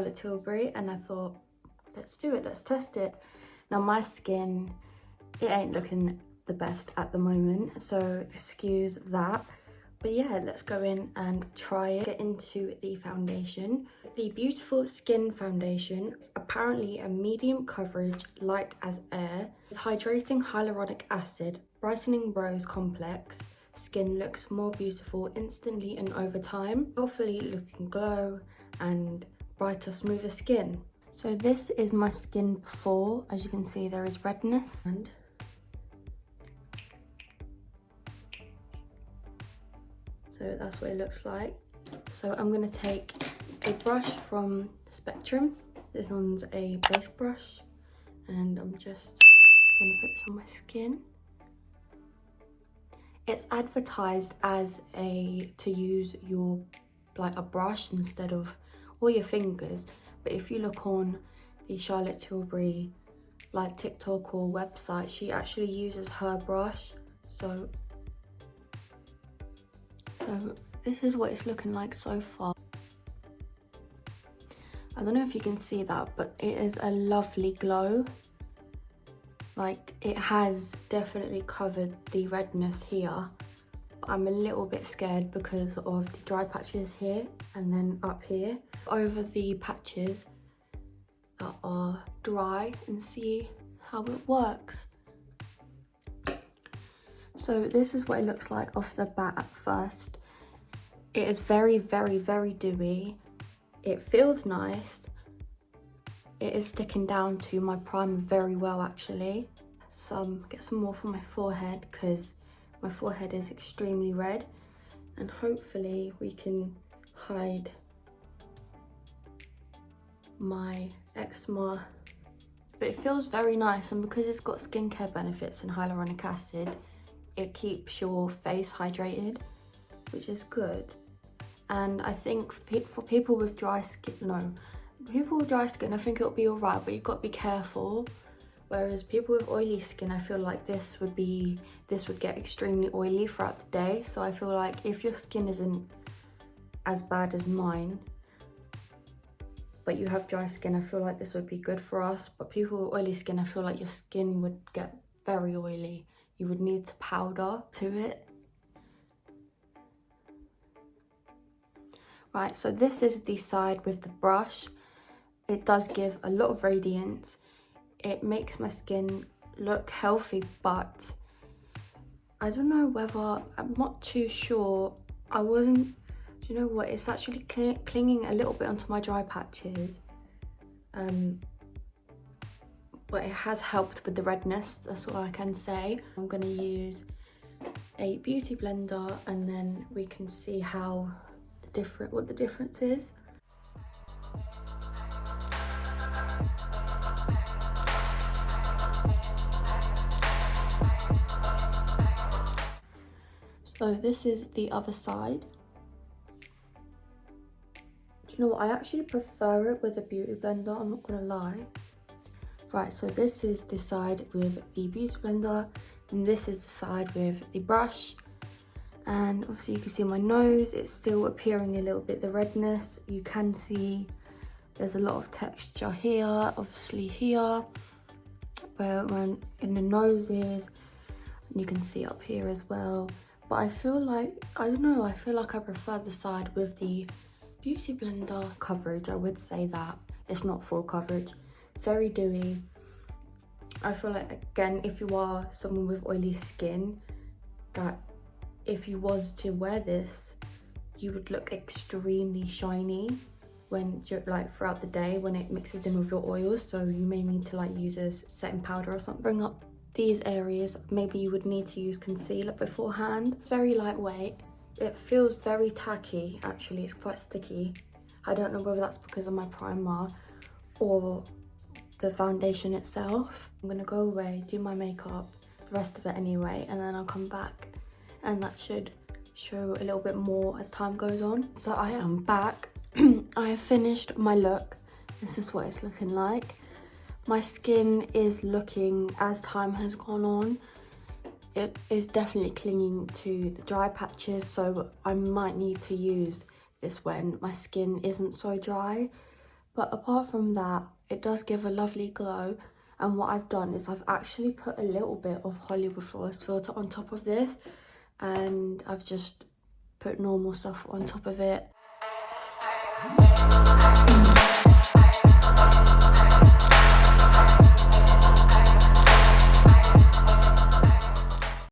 Charlotte Tilbury, and I thought, let's do it, let's test it. Now my skin, it ain't looking the best at the moment, so excuse that. But yeah, let's go in and try it. Get into the foundation. The Beautiful Skin Foundation is apparently a medium coverage, light as air, with hydrating hyaluronic acid, brightening rose complex. Skin looks more beautiful instantly and over time, healthily looking glow and brighter, smoother skin. So this is my skin before. As you can see, there is redness, and so that's what it looks like. So I'm gonna take a brush from Spectrum. This one's a base brush, and I'm just gonna put this on my skin. It's advertised as to use your like a brush instead of all your fingers, but if you look on the Charlotte Tilbury like TikTok or website, she actually uses her brush. So this is what it's looking like so far. I don't know if you can see that, but it is a lovely glow. Like, it has definitely covered the redness here. I'm a little bit scared because of the dry patches here and then up here. Over the patches that are dry and see how it works. So this is what it looks like off the bat at first. It is very, very, very dewy. It feels nice. It is sticking down to my primer very well actually. Get some more for my forehead because my forehead is extremely red, and hopefully we can hide my eczema. But it feels very nice, and because it's got skincare benefits and hyaluronic acid, it keeps your face hydrated, which is good. And I think for people with dry skin, I think it'll be alright, but you've got to be careful. Whereas people with oily skin, I feel like this would get extremely oily throughout the day. So I feel like if your skin isn't as bad as mine, but you have dry skin, I feel like this would be good for us. But people with oily skin, I feel like your skin would get very oily. You would need to powder to it. Right, so this is the side with the brush. It does give a lot of radiance. It makes my skin look healthy, but I don't know whether, I'm not too sure. Do you know what? It's actually clinging a little bit onto my dry patches. But it has helped with the redness, that's all I can say. I'm gonna use a beauty blender and then we can see what the difference is. So this is the other side. Do you know what? I actually prefer it with a beauty blender, I'm not gonna lie. Right, so this is the side with the beauty blender, and this is the side with the brush. And obviously you can see my nose, it's still appearing a little bit, the redness. You can see there's a lot of texture here, obviously here, where when in the nose is, and you can see up here as well. But I feel like, I don't know, I feel like I prefer the side with the beauty blender coverage. I would say that it's not full coverage, very dewy. I feel like, again, if you are someone with oily skin, that if you was to wear this, you would look extremely shiny when like throughout the day when it mixes in with your oils. So you may need to like use a setting powder or something. Bring up these areas, maybe you would need to use concealer beforehand. Very lightweight. It feels very tacky, actually. It's quite sticky. I don't know whether that's because of my primer or the foundation itself. I'm gonna go away, do my makeup, the rest of it anyway, and then I'll come back and that should show a little bit more as time goes on. So I am back. I have finished my look. This is what it's looking like. My skin is looking, as time has gone on, it is definitely clinging to the dry patches, so I might need to use this when my skin isn't so dry. But apart from that, it does give a lovely glow. And what I've done is I've actually put a little bit of Hollywood Flawless filter on top of this, and I've just put normal stuff on top of it.